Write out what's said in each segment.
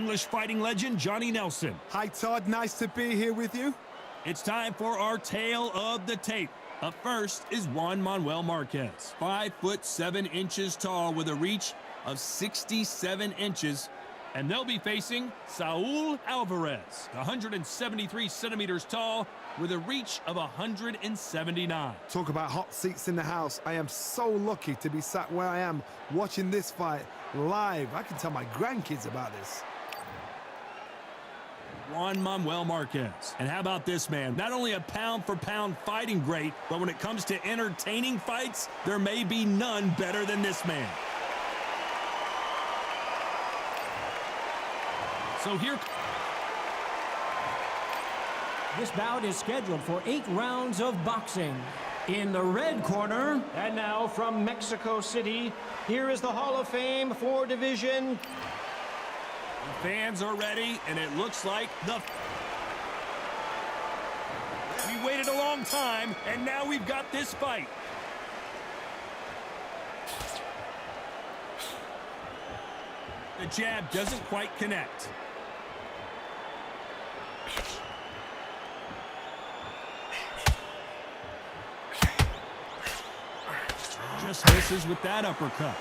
English fighting legend, Johnny Nelson. Hi, Todd. Nice to be here with you. It's time for our tale of the tape. Up first is Juan Manuel Marquez. 5'7" tall with a reach of 67 inches. And they'll be facing Saul Alvarez, 173 centimeters tall with a reach of 179. Talk about hot seats in the house. I am so lucky to be sat where I am watching this fight live. I can tell my grandkids about this. Juan Manuel Marquez. And how about this man? Not only a pound-for-pound fighting great, but when it comes to entertaining fights, there may be none better than this man. So here... This bout is scheduled for 8 rounds of boxing. In the red corner, and now from Mexico City, here is the Hall of Fame for division. The fans are ready, and it looks like we waited a long time, and now we've got this fight. The jab doesn't quite connect. Just misses with that uppercut.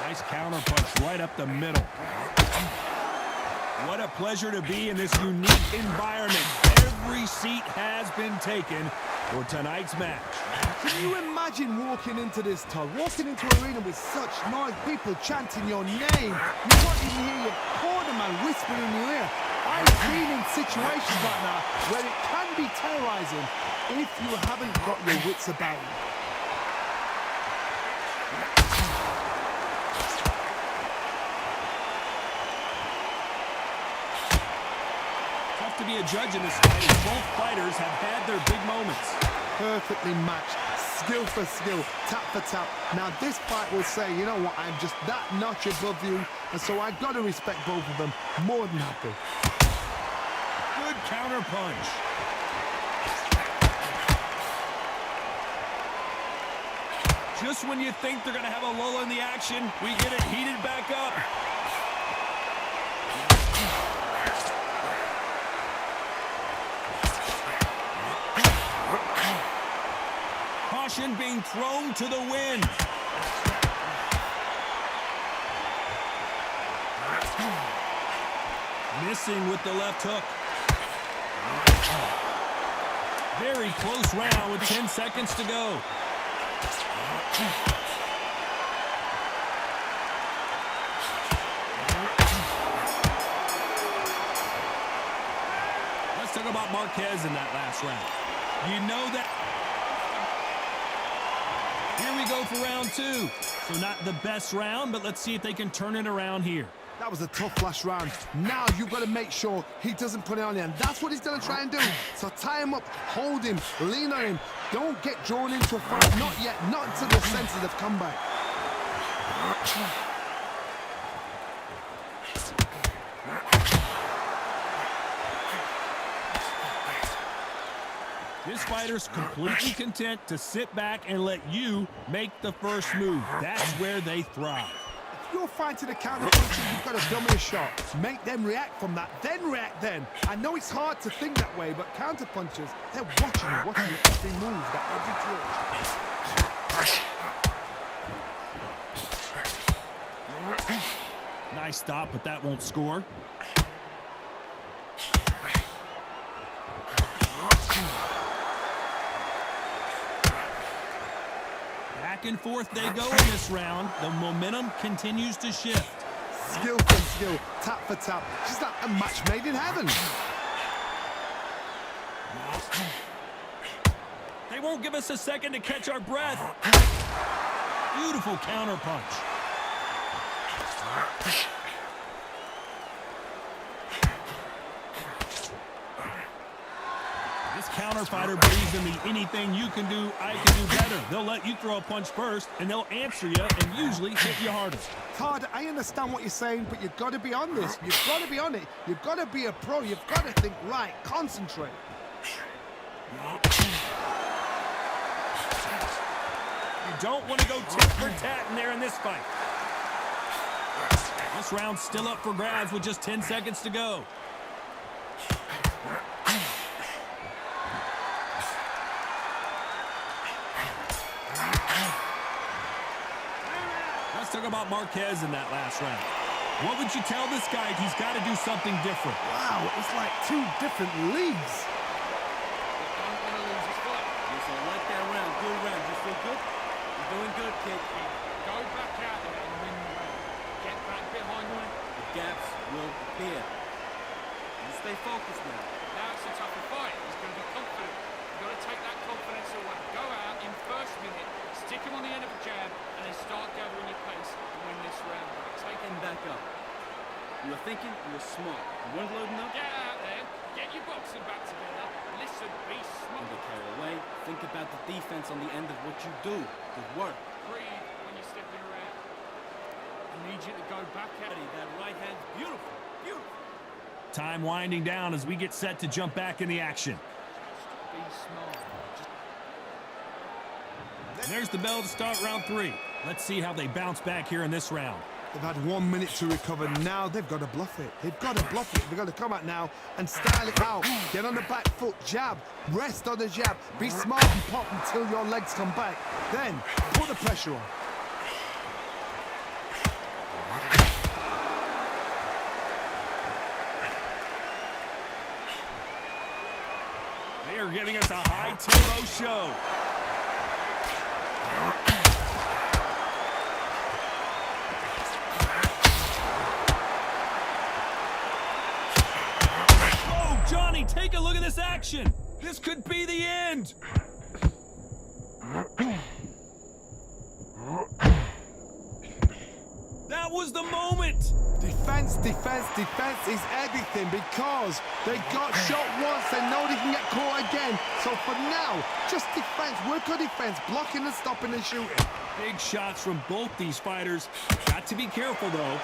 Nice counter punch right up the middle. What a pleasure to be in this unique environment. Every seat has been taken for tonight's match. Can you imagine walking into this, Todd? Walking into an arena with such noise, people chanting your name. You can't even hear your cornerman whispering in your ear. I've been in situations like that where it can be terrorizing if you haven't got your wits about you. Tough to be a judge in this fight, as both fighters have had their big moments. Perfectly matched, skill for skill, tap for tap. Now this fight will say, you know what, I'm just that notch above you, and so I've got to respect both of them more than happy. Good counter punch. Just when you think they're going to have a lull in the action, we get it heated back up. Caution being thrown to the wind. Missing with the left hook. Very close round with 10 seconds to go. Let's talk about Marquez in that last round. You know that. Here we go for round 2. So not the best round, but let's see if they can turn it around here. That was a tough last round. Now you've got to make sure he doesn't put it on you, and that's what he's going to try and do. So tie him up, hold him, lean on him. Don't get drawn into a fight. Not yet, not until the senses have come back. This fighter's completely content to sit back and let you make the first move. That's where they thrive. If you're fighting a counter puncher, you've got to dummy a shot. Make them react from that, then react then. I know it's hard to think that way, but counter punchers, they're watching every move, that every twitch. Nice stop, but that won't score. Back and forth they go in this round. The momentum continues to shift. Skill for skill, tap for tap. Just like a match made in heaven. They won't give us a second to catch our breath. Beautiful counter punch. This counter fighter believes in the anything you can do, I can do better. They'll let you throw a punch first, and they'll answer you and usually hit you harder. Todd, I understand what you're saying, but you've got to be on this. You've got to be on it. You've got to be a pro. You've got to think right. Concentrate. don't want to go tit for tat in there in this fight. This round's still up for grabs with just 10 seconds to go. Let's talk about Marquez in that last round. What would you tell this guy if he's got to do something different? Wow, it's like two different leagues. Listen, I like that round. Good round. You feel good? You're doing good, kid. Go back out there and win the round. Get back behind him. The gaps will appear. You stay focused now. Now it's a tougher fight. He's going to be confident. You've got to take that confidence away. Go out in first minute, stick him on the end of a jab, and then start gathering your pace and win this round. Take him back up. You were thinking, you were smart. You weren't loading up. Get out there. Get your boxing back together. Listen, be smart. Don't get carried away. Think about the defense on the end of what you do. Good work. Breathe when you're stepping around. I need you to go back at it. That right hand's beautiful. Beautiful. Time winding down as we get set to jump back in the action. Just be smart. There's the bell to start round 3. Let's see how they bounce back here in this round. They've had 1 minute to recover. Now they've got to bluff it. They've got to bluff it. They've got to come out now and style it out. Get on the back foot, jab, rest on the jab. Be smart and pop until your legs come back. Then put the pressure on. They are giving us a high tempo show. Johnny, take a look at this action. This could be the end. That was the moment. Defense, defense, defense is everything because they got shot once. They know they can get caught again. So for now, just defense. Work on defense. Blocking and stopping and shooting. Big shots from both these fighters. Got to be careful, though.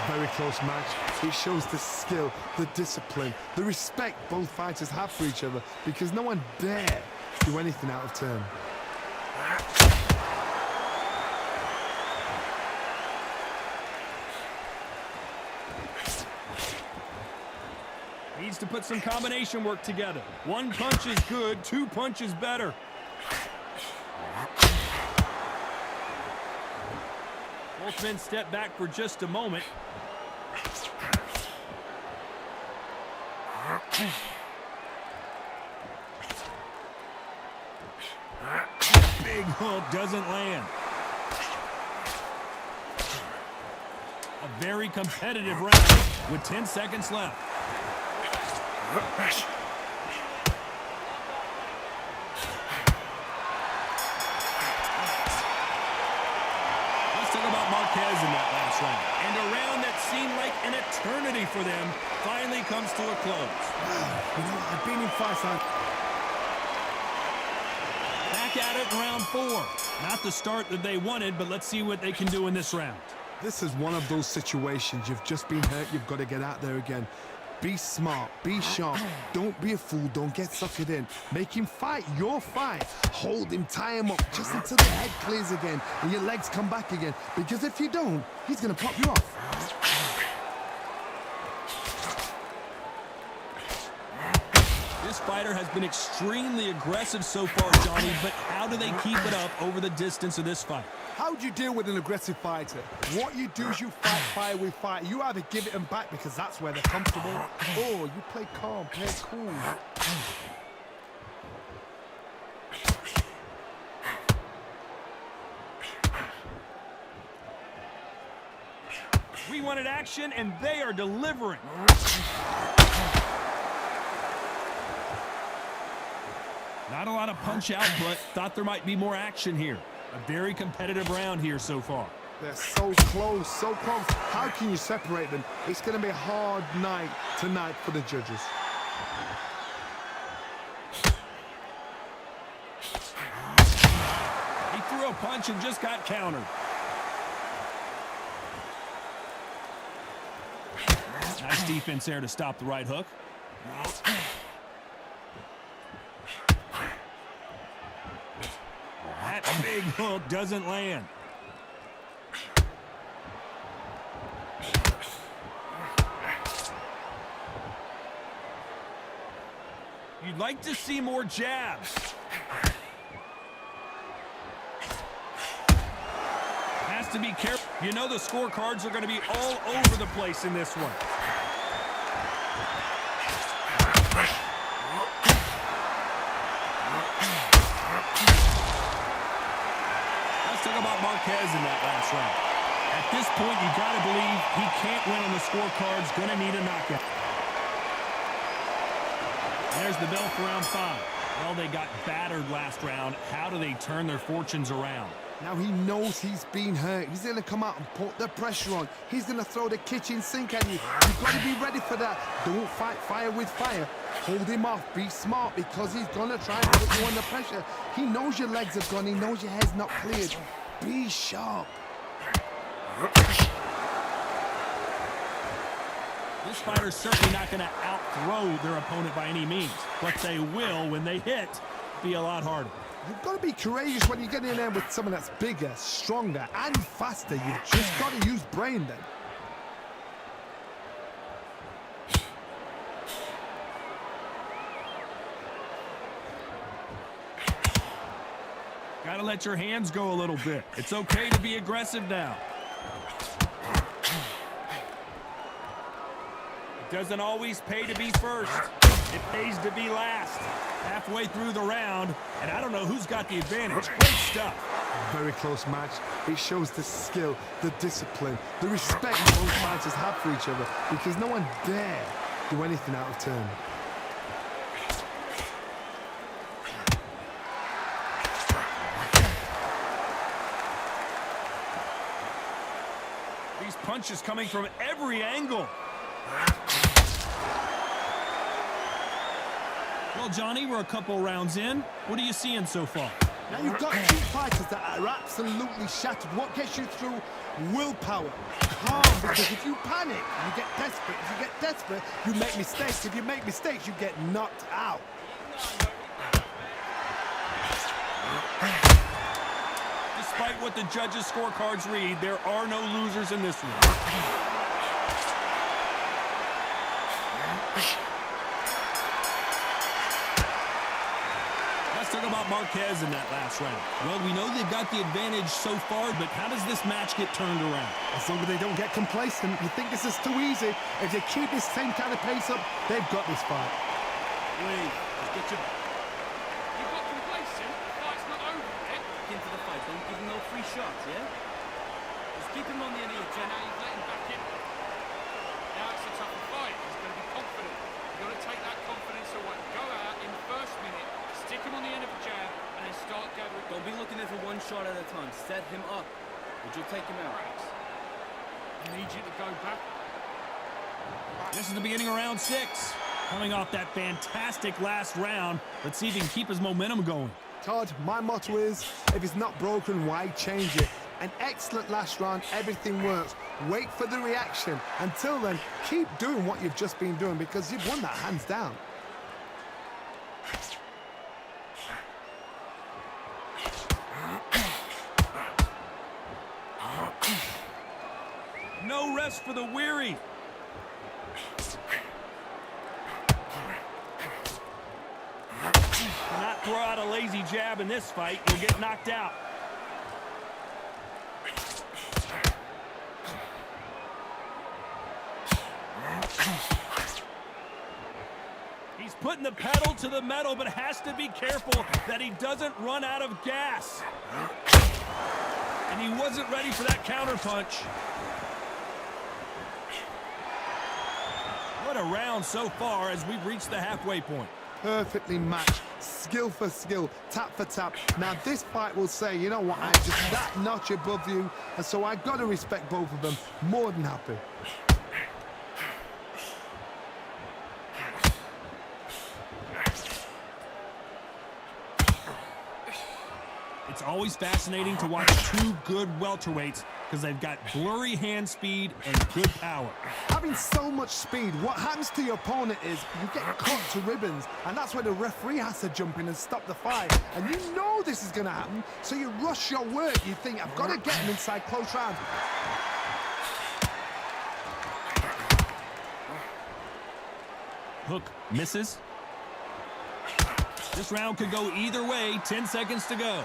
Very close match. It shows the skill, the discipline, the respect both fighters have for each other because no one dare do anything out of turn. Needs to put some combination work together. 1 punch is good, 2 punches better. Both men step back for just a moment. Big hook doesn't land. A very competitive round with 10 seconds left. Let's talk about Marquez in that last round. And a round that seemed like an eternity for them finally comes to a close. You know, I've been in fights like... Back at it in round 4. Not the start that they wanted, but let's see what they can do in this round. This is one of those situations. You've just been hurt. You've got to get out there again. Be smart. Be sharp. Don't be a fool. Don't get suckered in. Make him fight your fight. Hold him. Tie him up just until the head clears again and your legs come back again. Because if you don't, he's going to pop you off. This fighter has been extremely aggressive so far, Johnny, but how do they keep it up over the distance of this fight? How do you deal with an aggressive fighter? What you do is you fight fire with fire. You either give it them back because that's where they're comfortable, or you play calm, play cool. We wanted action, and they are delivering. Not a lot of punch output. Thought there might be more action here. A very competitive round here so far. They're so close, so close. How can you separate them? It's going to be a hard night tonight for the judges. He threw a punch and just got countered. Nice defense there to stop the right hook. That Big hook doesn't land. You'd like to see more jabs. Has to be careful. You know the scorecards are going to be all over the place in this one. Let's talk about Marquez in that last round. At this point, you got to believe he can't win on the scorecards. Going to need a knockout. There's the bell for round 5. Well, they got battered last round. How do they turn their fortunes around? Now he knows he's been hurt. He's going to come out and put the pressure on. He's going to throw the kitchen sink at you. You've got to be ready for that. Don't fight fire with fire. Hold him off. Be smart because he's going to try and put you under pressure. He knows your legs are gone. He knows your head's not cleared. Be sharp. This fighter's certainly not going to out-throw their opponent by any means, but they will, when they hit, be a lot harder. You've got to be courageous when you get in there with someone that's bigger, stronger, and faster. You've just got to use brain then. Got to let your hands go a little bit. It's okay to be aggressive now. It doesn't always pay to be first. It pays to be last. Halfway through the round, and I don't know who's got the advantage. Great stuff. Very close match. It shows the skill, the discipline, the respect both fighters have for each other because no one dare do anything out of turn. These punches coming from every angle. Well, Johnny, we're a couple rounds in. What are you seeing so far? Now you've got two fighters that are absolutely shattered. What gets you through? Willpower. Calm, because if you panic, you get desperate. If you get desperate, you make mistakes. If you make mistakes, you get knocked out. Despite what the judges' scorecards read, there are no losers in this one. Let's talk about Marquez in that last round. Well, we know they've got the advantage so far, but how does this match get turned around? As long as they don't get complacent, you think this is too easy. If they keep this same kind of pace up, they've got this fight. Wait, let's get you You got complacent. The fight's not over yet. into the fight. Don't give him no free shots, yeah? Just keep him on the end of your Now jab. you've let him back in. Now it's a tougher fight. He's going to be confident. You've got to take that confidence away. Go out in the first minute, stick him on the end of a jab, and then start gathering. Don't be looking at for one shot at a time. Set him up, but you'll take him out. I need you to go back. This is the beginning of round 6. Coming off that fantastic last round, let's see if he can keep his momentum going. Todd, my motto is, if it's not broken, why change it? An excellent last round, everything works. Wait for the reaction. Until then, keep doing what you've just been doing because you've won that hands down. No rest for the weary. Not throw out a lazy jab in this fight. You'll get knocked out. He's putting the pedal to the metal, but has to be careful that he doesn't run out of gas. And he wasn't ready for that counterpunch. What a round so far as we've reached the halfway point. Perfectly matched, skill for skill, tap for tap. Now this fight will say, you know what, I'm just that notch above you, and so I've got to respect both of them. More than happy. It's always fascinating to watch two good welterweights because they've got blurry hand speed and good power. Having so much speed, what happens to your opponent is you get cut to ribbons, and that's where the referee has to jump in and stop the fight. And you know this is going to happen, so you rush your work. You think, I've got to get him inside close rounds. Hook misses. This round could go either way. 10 seconds to go.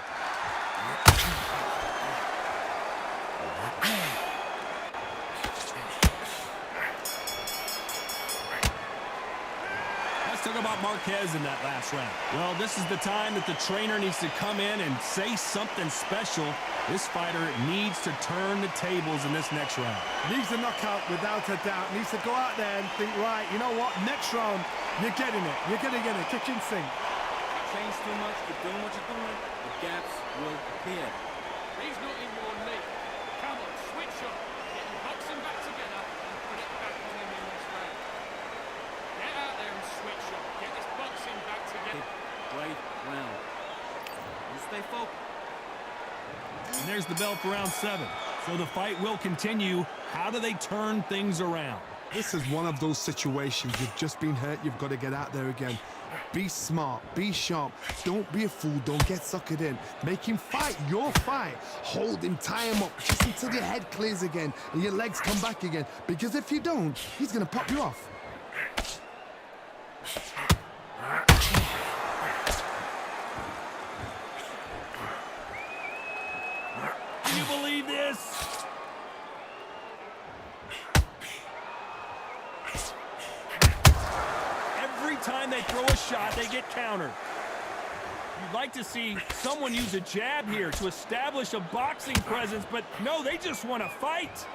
Let's talk about Marquez in that last round. Well, this is the time that the trainer needs to come in and say something special. This fighter needs to turn the tables in this next round. Needs a knockout without a doubt. Needs to go out there and think, right, you know what, next round, you're getting it. You're going to get it. Kitchen sink. Change too much, keep doing what you're doing, the gaps will appear. He's not in your league. Come on, switch up. Get your boxing back together and put it back on him in this round. Get out there and switch up. Get this boxing back together. Great round. You stay focused. And there's the bell for round 7. So the fight will continue. How do they turn things around? This is one of those situations. You've just been hurt. You've got to get out there again. Be smart. Be sharp. Don't be a fool. Don't get suckered in. Make him fight your fight. Hold him. Tie him up just until your head clears again and your legs come back again. Because if you don't, he's going to pop you off. Can you believe this? Every time they throw a shot, they get countered. You'd like to see someone use a jab here to establish a boxing presence, but no, they just want to fight.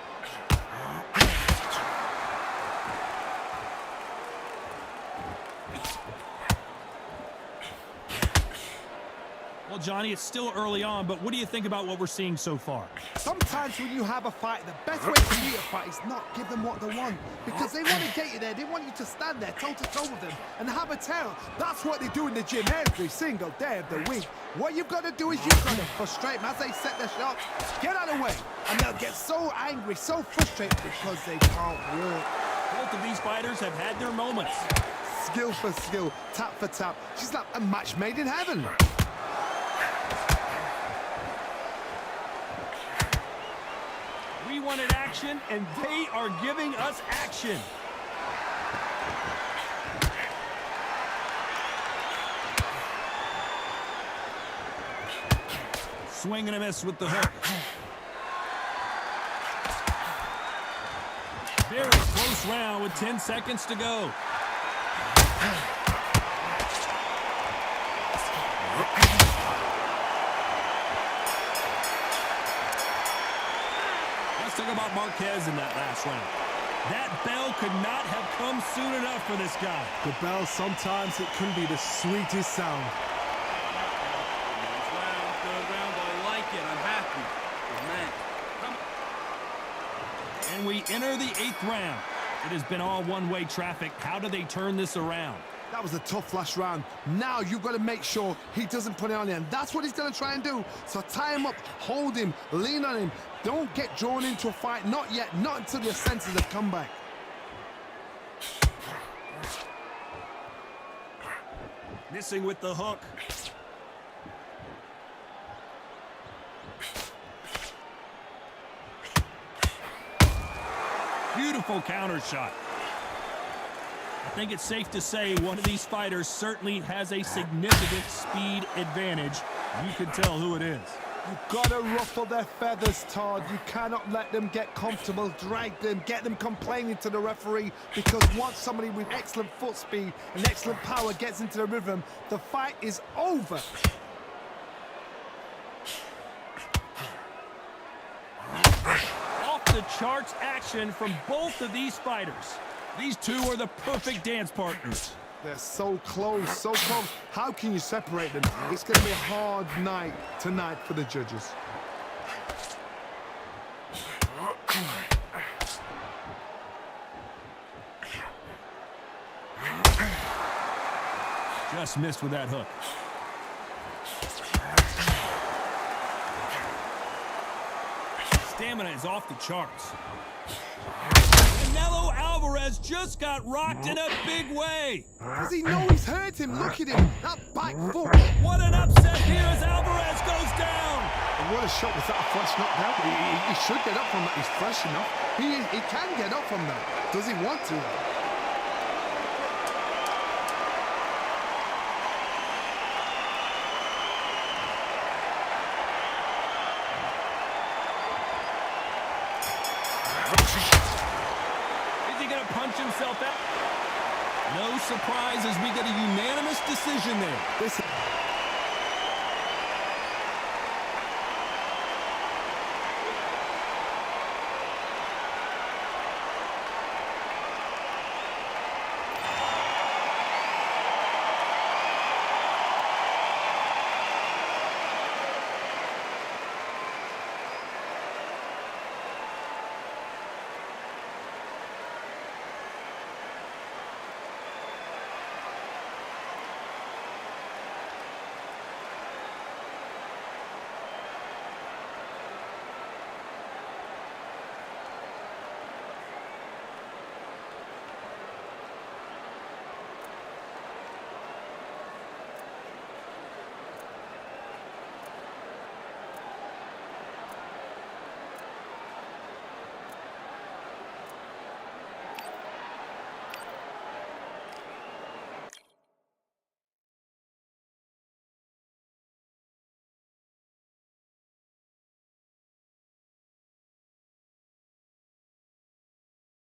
Well, Johnny, it's still early on, but what do you think about what we're seeing so far? Sometimes when you have a fight, the best way to beat a fight is not give them what they want. Because they want to get you there. They want you to stand there toe-to-toe with them and have a tail. That's what they do in the gym every single day of the week. What you've got to do is you've got to frustrate them as they set their shots. Get out of the way. And they'll get so angry, so frustrated because they can't walk. Both of these fighters have had their moments. Skill for skill, tap for tap. She's like a match made in heaven. We wanted action, and they are giving us action. Swing and a miss with the hook. Very close round with 10 seconds to go. Let's talk about Marquez in that last round. That bell could not have come soon enough for this guy. The bell, sometimes it can be the sweetest sound. Nice round, good round, I like it, I'm happy. Good man. And we enter the 8th round. It has been all one-way traffic. How do they turn this around? That was a tough last round. Now you've got to make sure he doesn't put it on him. That's what he's going to try and do. So tie him up, hold him, lean on him. Don't get drawn into a fight. Not yet. Not until your senses have come back. Missing with the hook. Beautiful counter shot. I think it's safe to say one of these fighters certainly has a significant speed advantage. You can tell who it is. You've got to ruffle their feathers, Todd. You cannot let them get comfortable, drag them, get them complaining to the referee, because once somebody with excellent foot speed and excellent power gets into the rhythm, the fight is over. Off the charts action from both of these fighters. These two are the perfect dance partners. They're so close, so close. How can you separate them? It's going to be a hard night tonight for the judges. Just missed with that hook. Stand stamina is off the charts. Canelo Alvarez just got rocked in a big way. Does he know he's hurt him? Look at him. That back foot. What an upset here as Alvarez goes down. And what a shot. Was that a fresh knockdown? He should get up from that. He's fresh enough. He can get up from that. Does he want to? Is he going to punch himself out? No surprise as we get a unanimous decision there. Listen.